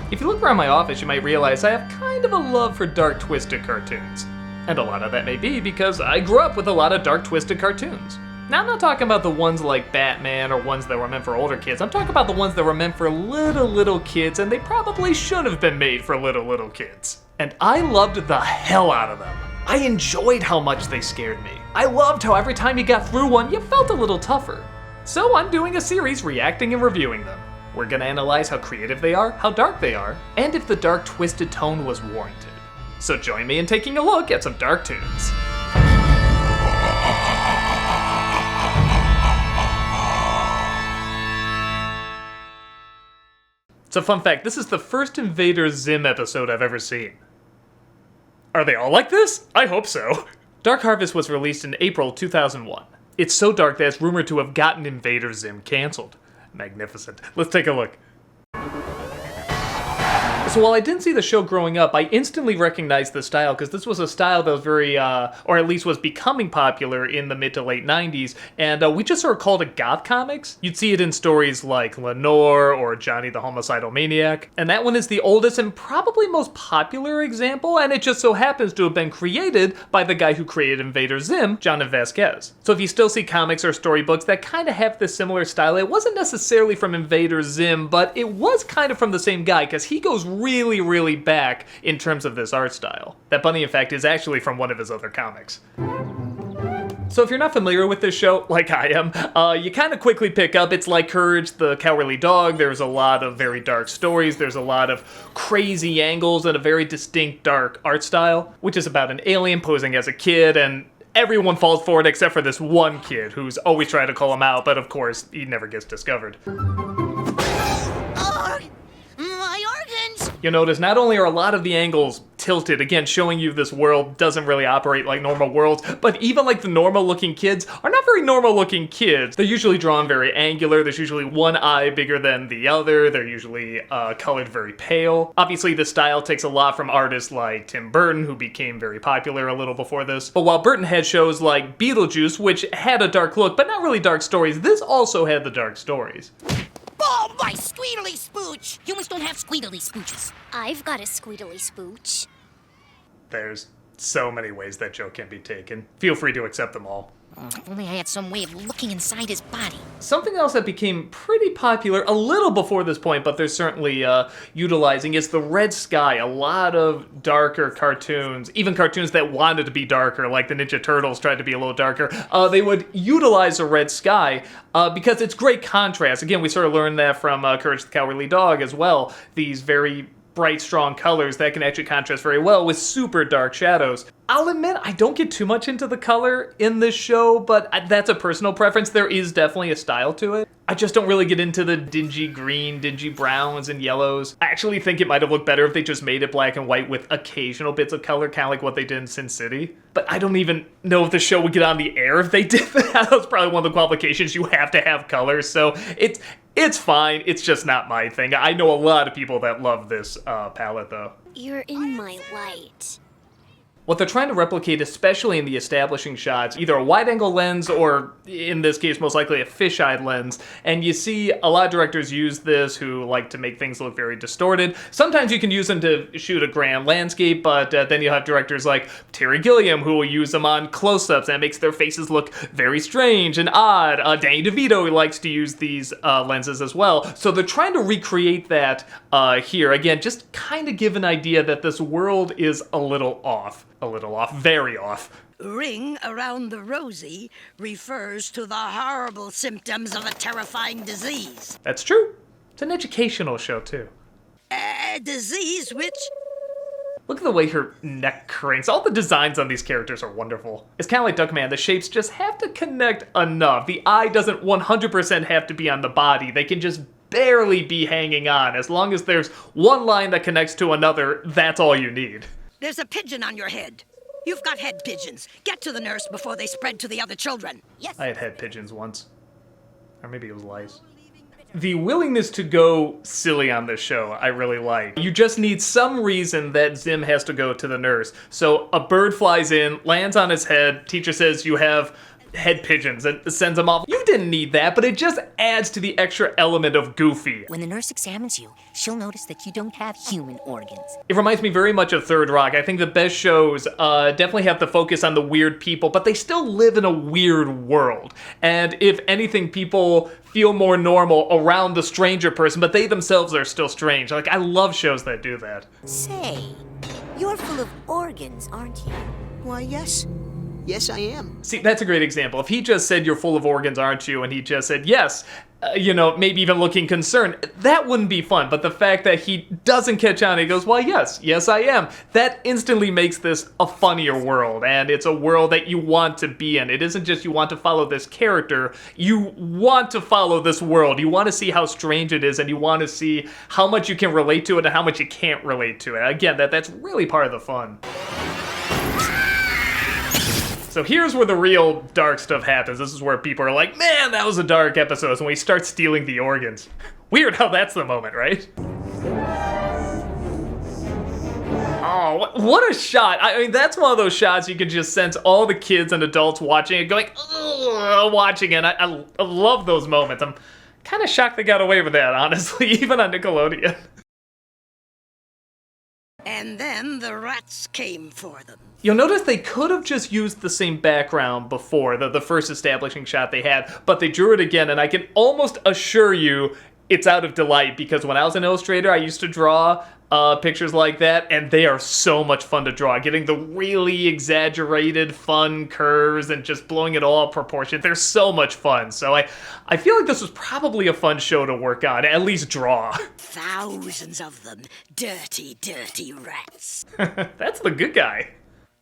If you look around my office, you might realize I have kind of a love for dark, twisted cartoons. And a lot of that may be because I grew up with a lot of dark, twisted cartoons. Now, I'm not talking about the ones like Batman or ones that were meant for older kids. I'm talking about the ones that were meant for little kids, and they probably should have been made for little kids. And I loved the hell out of them. I enjoyed how much they scared me. I loved how every time you got through one, you felt a little tougher. So I'm doing a series reacting and reviewing them. We're gonna analyze how creative they are, how dark they are, and if the dark, twisted tone was warranted. So join me in taking a look at some dark tunes. So fun fact, this is the first Invader Zim episode I've ever seen. Are they all like this? I hope so. Dark Harvest was released in April 2001. It's so dark that it's rumored to have gotten Invader Zim canceled. Magnificent. Let's take a look. So while I didn't see the show growing up, I instantly recognized the style because this was a style that was very, or at least was becoming popular in the mid to late 90s, and we just sort of called it goth comics. You'd see it in stories like Lenore or Johnny the Homicidal Maniac, and that one is the oldest and probably most popular example, and it just so happens to have been created by the guy who created Invader Zim, John Vasquez. So if you still see comics or storybooks that kind of have this similar style, it wasn't necessarily from Invader Zim, but it was kind of from the same guy because he goes really back in terms of this art style. That bunny, in fact, is actually from one of his other comics. So if you're not familiar with this show, like I am, you kind of quickly pick up, it's like Courage the Cowardly Dog. There's a lot of very dark stories, there's a lot of crazy angles, and a very distinct dark art style, which is about an alien posing as a kid, and everyone falls for it except for this one kid who's always trying to call him out, but of course, he never gets discovered. You'll notice not only are a lot of the angles tilted, again showing you this world doesn't really operate like normal worlds, but even like the normal looking kids are not very normal looking kids. They're usually drawn very angular, there's usually one eye bigger than the other, they're usually colored very pale. Obviously the style takes a lot from artists like Tim Burton, who became very popular a little before this. But while Burton had shows like Beetlejuice, which had a dark look, but not really dark stories, this also had the dark stories. Oh, my squeedly spooch! Humans don't have squeedly spooches. I've got a squeedly spooch. There's so many ways that joke can be taken. Feel free to accept them all. If only I had some way of looking inside his body. Something else that became pretty popular a little before this point, but they're certainly utilizing, is the red sky. A lot of darker cartoons, even cartoons that wanted to be darker, like the Ninja Turtles tried to be a little darker, they would utilize the red sky because it's great contrast. Again, we sort of learned that from Courage the Cowardly Dog as well. These very bright, strong colors that can actually contrast very well with super dark shadows. I'll admit, I don't get too much into the color in this show, but that's a personal preference. There is definitely a style to it. I just don't really get into the dingy green, dingy browns and yellows. I actually think it might have looked better if they just made it black and white with occasional bits of color, kind of like what they did in Sin City. But I don't even know if the show would get on the air if they did that. That's probably one of the qualifications. You have to have color, so it's fine. It's just not my thing. I know a lot of people that love this palette, though. You're in my light. What they're trying to replicate, especially in the establishing shots, either a wide-angle lens or, in this case, most likely a fisheye lens. And you see a lot of directors use this who like to make things look very distorted. Sometimes you can use them to shoot a grand landscape, but then you have directors like Terry Gilliam who will use them on close-ups, and it makes their faces look very strange and odd. Danny DeVito likes to use these lenses as well. So they're trying to recreate that here. Again, just kind of give an idea that this world is a little off. Very off. Ring around the rosy refers to the horrible symptoms of a terrifying disease. That's true. It's an educational show, too. A disease which... Look at the way her neck cranks. All the designs on these characters are wonderful. It's kind of like Duckman. The shapes just have to connect enough. The eye doesn't 100% have to be on the body. They can just barely be hanging on. As long as there's one line that connects to another, that's all you need. There's a pigeon on your head. You've got head pigeons. Get to the nurse before they spread to the other children. Yes. I had head pigeons once. Or maybe it was lice. The willingness to go silly on this show, I really like. You just need some reason that Zim has to go to the nurse. So a bird flies in, lands on his head, teacher says you have head pigeons and sends them off. You didn't need that, but it just adds to the extra element of goofy. When the nurse examines you, she'll notice that you don't have human organs. It reminds me very much of Third Rock. I think the best shows definitely have the focus on the weird people, but they still live in a weird world. And if anything, people feel more normal around the stranger person, but they themselves are still strange. Like, I love shows that do that. Say, you're full of organs, aren't you? Why, yes. Yes, I am. See, that's a great example. If he just said, "You're full of organs, aren't you?" and he just said, "Yes," maybe even looking concerned, that wouldn't be fun. But the fact that he doesn't catch on, he goes, "Well, yes, I am," that instantly makes this a funnier world, and it's a world that you want to be in. It isn't just you want to follow this character, you want to follow this world. You want to see how strange it is, and you want to see how much you can relate to it and how much you can't relate to it. Again, that's really part of the fun. So here's where the real dark stuff happens. This is where people are like, man, that was a dark episode, when we start stealing the organs. Weird how that's the moment, right? Oh, what a shot. I mean, that's one of those shots you can just sense all the kids and adults watching it going, ugh, watching it. I love those moments. I'm kind of shocked they got away with that, honestly, even on Nickelodeon. And then the rats came for them. You'll notice they could have just used the same background before, the first establishing shot they had, but they drew it again, and I can almost assure you it's out of delight, because when I was an illustrator, I used to draw pictures like that, and they are so much fun to draw. Getting the really exaggerated, fun curves and just blowing it all proportion. They're so much fun. So I feel like this was probably a fun show to work on, at least draw. Thousands of them. Dirty, dirty rats. That's the good guy.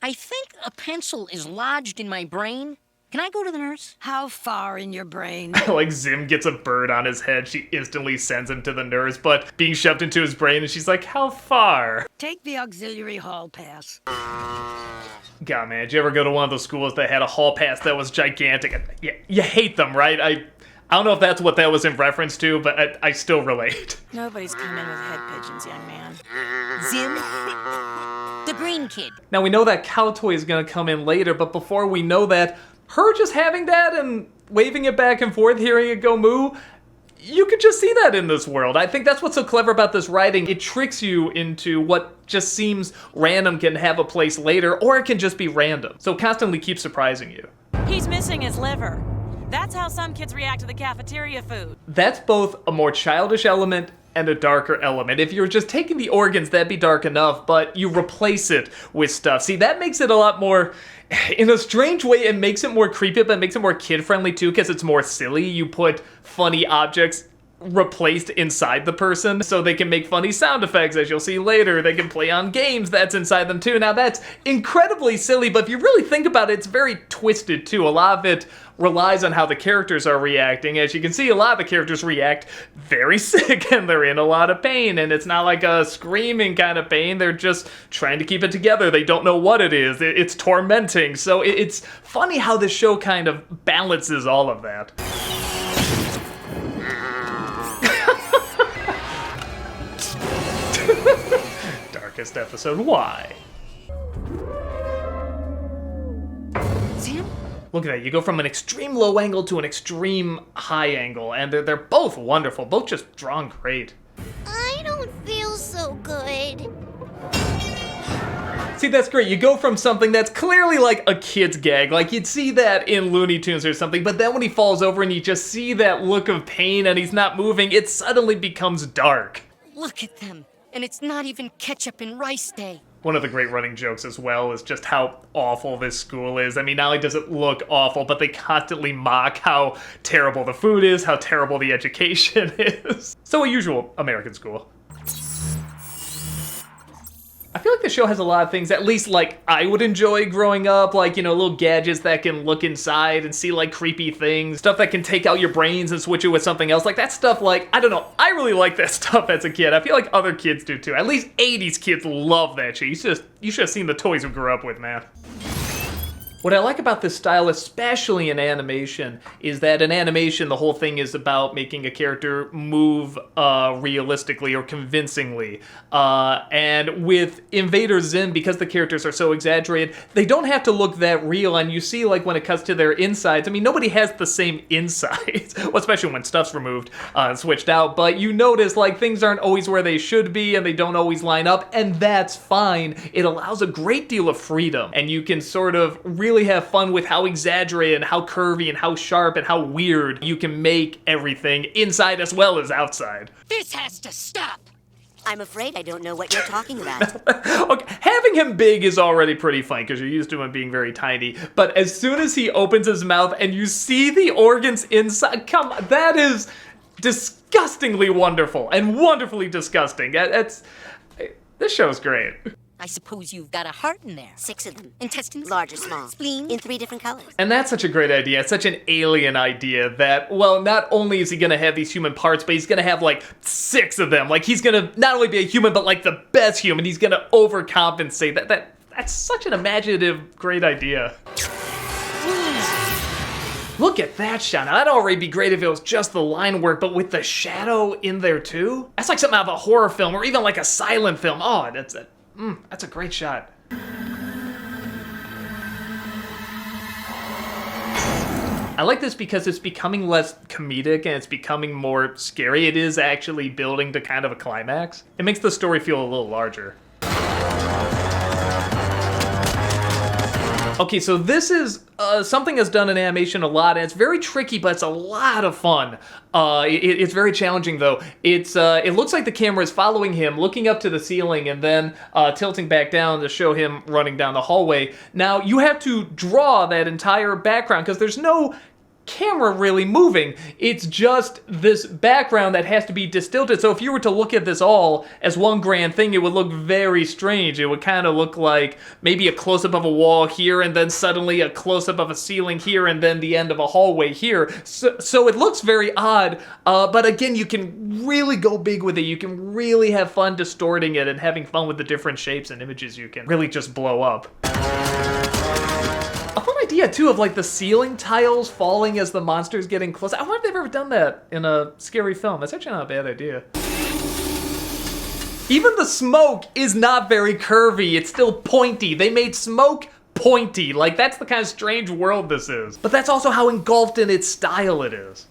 I think a pencil is lodged in my brain. Can I go to the nurse? How far in your brain? Like Zim gets a bird on his head, she instantly sends him to the nurse, but being shoved into his brain, and she's like, how far? Take the auxiliary hall pass. God, man, did you ever go to one of those schools that had a hall pass that was gigantic? You hate them, right? I don't know if that's what that was in reference to, but I still relate. Nobody's come in with head pigeons, young man. Zim, the green kid. Now, we know that cow toy is going to come in later, but before we know that, her just having that and waving it back and forth, hearing it go moo, you could just see that in this world. I think that's what's so clever about this writing. It tricks you into what just seems random can have a place later, or it can just be random. So it constantly keeps surprising you. He's missing his liver. That's how some kids react to the cafeteria food. That's both a more childish element and a darker element. If you're just taking the organs, that'd be dark enough, but you replace it with stuff. See, that makes it a lot more, in a strange way, it makes it more creepy, but it makes it more kid-friendly too, because it's more silly. You put funny objects replaced inside the person, so they can make funny sound effects, as you'll see later. They can play on games that's inside them too. Now that's incredibly silly, but if you really think about it, it's very twisted too. A lot of it relies on how the characters are reacting. As you can see, a lot of the characters react very sick and they're in a lot of pain, and it's not like a screaming kind of pain. They're just trying to keep it together. They don't know what it is. It's tormenting. So it's funny how this show kind of balances all of that. Darkest episode, why? Zim? Look at that, you go from an extreme low angle to an extreme high angle, and they're both wonderful, both just drawn great. I don't feel so good. See, that's great. You go from something that's clearly like a kid's gag, like you'd see that in Looney Tunes or something, but then when he falls over and you just see that look of pain and he's not moving, it suddenly becomes dark. Look at them. And it's not even ketchup and rice day. One of the great running jokes as well is just how awful this school is. I mean, not only does it look awful, but they constantly mock how terrible the food is, how terrible the education is. So a usual American school. I feel like the show has a lot of things, at least like I would enjoy growing up, like, little gadgets that can look inside and see like creepy things, stuff that can take out your brains and switch it with something else. Like that stuff, like, I don't know, I really like that stuff as a kid. I feel like other kids do too. At least 80s kids love that shit. You should have seen the toys we grew up with, man. What I like about this style, especially in animation, is that in animation, the whole thing is about making a character move realistically or convincingly. And with Invader Zim, because the characters are so exaggerated, they don't have to look that real. And you see, like, when it cuts to their insides, I mean, nobody has the same insides, well, especially when stuff's removed and switched out. But you notice, like, things aren't always where they should be, and they don't always line up, and that's fine. It allows a great deal of freedom, and you can sort of really have fun with how exaggerated and how curvy and how sharp and how weird you can make everything inside as well as outside. This has to stop. I'm afraid I don't know what you're talking about. Okay, having him big is already pretty fun because you're used to him being very tiny, but as soon as he opens his mouth and you see the organs inside, come on, that is disgustingly wonderful and wonderfully disgusting. This show's great. I suppose you've got a heart in there. 6 of them. Intestines? Large or small. Spleen? In 3 different colors. And that's such a great idea. It's such an alien idea that, well, not only is he gonna have these human parts, but he's gonna have like 6 of them. Like, he's gonna not only be a human, but like the best human. He's gonna overcompensate. That's such an imaginative, great idea. Look at that shot. Now, that'd already be great if it was just the line work, but with the shadow in there too? That's like something out of a horror film or even like a silent film. Oh, that's a great shot. I like this because it's becoming less comedic and it's becoming more scary. It is actually building to kind of a climax. It makes the story feel a little larger. Okay, so this is something that's done in animation a lot, and it's very tricky, but it's a lot of fun. It's very challenging, though. It looks like the camera is following him, looking up to the ceiling, and then tilting back down to show him running down the hallway. Now, you have to draw that entire background, because there's no camera really moving. It's just this background that has to be distilted. So if you were to look at this all as one grand thing, it would look very strange. It would kind of look like maybe a close-up of a wall here, and then suddenly a close-up of a ceiling here, and then the end of a hallway here. So it looks very odd, but again, you can really go big with it. You can really have fun distorting it and having fun with the different shapes and images you can really just blow up. A fun idea, too, of like the ceiling tiles falling as the monster's getting close. I wonder if they've ever done that in a scary film. That's actually not a bad idea. Even the smoke is not very curvy. It's still pointy. They made smoke pointy. Like, that's the kind of strange world this is. But that's also how engulfed in its style it is.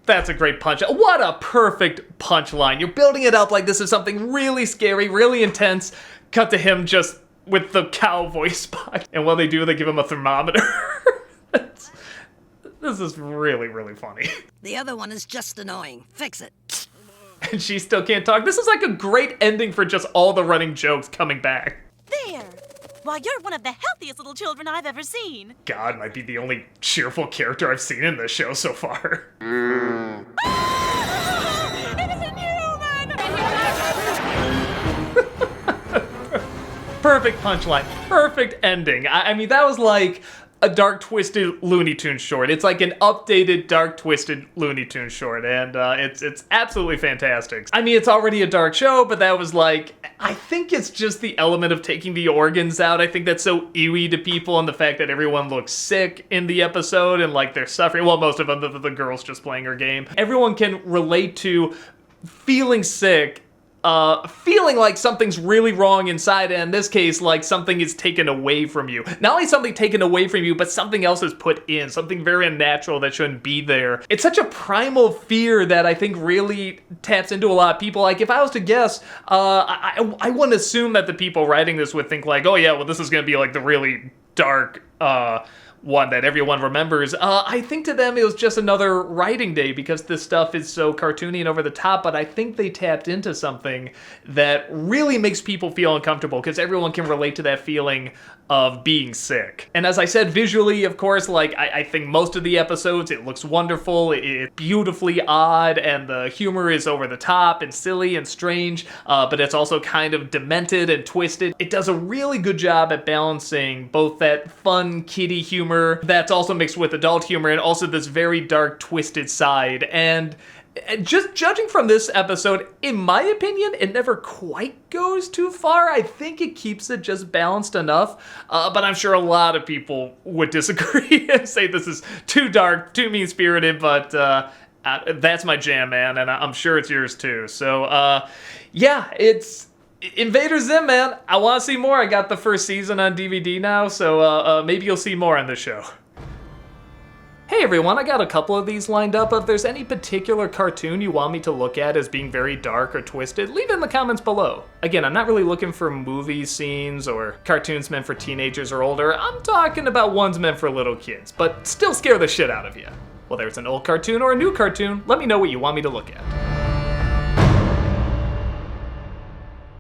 That's a great punch. What a perfect punchline. You're building it up like this is something really scary, really intense. Cut to him just with the cow voice box. And what they do, they give him a thermometer. This is really, really funny. The other one is just annoying. Fix it. And she still can't talk. This is like a great ending for just all the running jokes coming back. There! Why, you're one of the healthiest little children I've ever seen. God might be the only cheerful character I've seen in this show so far. Perfect punchline, perfect ending. I mean, that was like a dark, twisted Looney Tunes short. It's like an updated, dark, twisted Looney Tunes short, and it's absolutely fantastic. I mean, it's already a dark show, but that was like, I think it's just the element of taking the organs out. I think that's so eerie to people, and the fact that everyone looks sick in the episode, and like they're suffering. Well, most of them, the girl's just playing her game. Everyone can relate to feeling sick, feeling like something's really wrong inside, and in this case, like something is taken away from you. Not only something taken away from you, but something else is put in, something very unnatural that shouldn't be there. It's such a primal fear that I think really taps into a lot of people. Like, if I was to guess, I wouldn't assume that the people writing this would think like, oh yeah, well this is gonna be like the really dark, one that everyone remembers. I think to them it was just another writing day because this stuff is so cartoony and over the top, but I think they tapped into something that really makes people feel uncomfortable because everyone can relate to that feeling of being sick. And as I said, visually, of course, like I think most of the episodes, it looks wonderful, it's beautifully odd, and the humor is over the top and silly and strange, but it's also kind of demented and twisted. It does a really good job at balancing both that fun kiddie humor humor that's also mixed with adult humor, and also this very dark, twisted side. And just judging from this episode, in my opinion, it never quite goes too far. I think it keeps it just balanced enough, but I'm sure a lot of people would disagree and say this is too dark, too mean-spirited, but that's my jam, man, and I'm sure it's yours too. So, yeah, it's Invader Zim, man. I want to see more. I got the first season on DVD now, so maybe you'll see more on the show. Hey everyone, I got a couple of these lined up. If there's any particular cartoon you want me to look at as being very dark or twisted, leave it in the comments below. Again, I'm not really looking for movie scenes or cartoons meant for teenagers or older. I'm talking about ones meant for little kids, but still scare the shit out of you. Whether it's an old cartoon or a new cartoon, let me know what you want me to look at.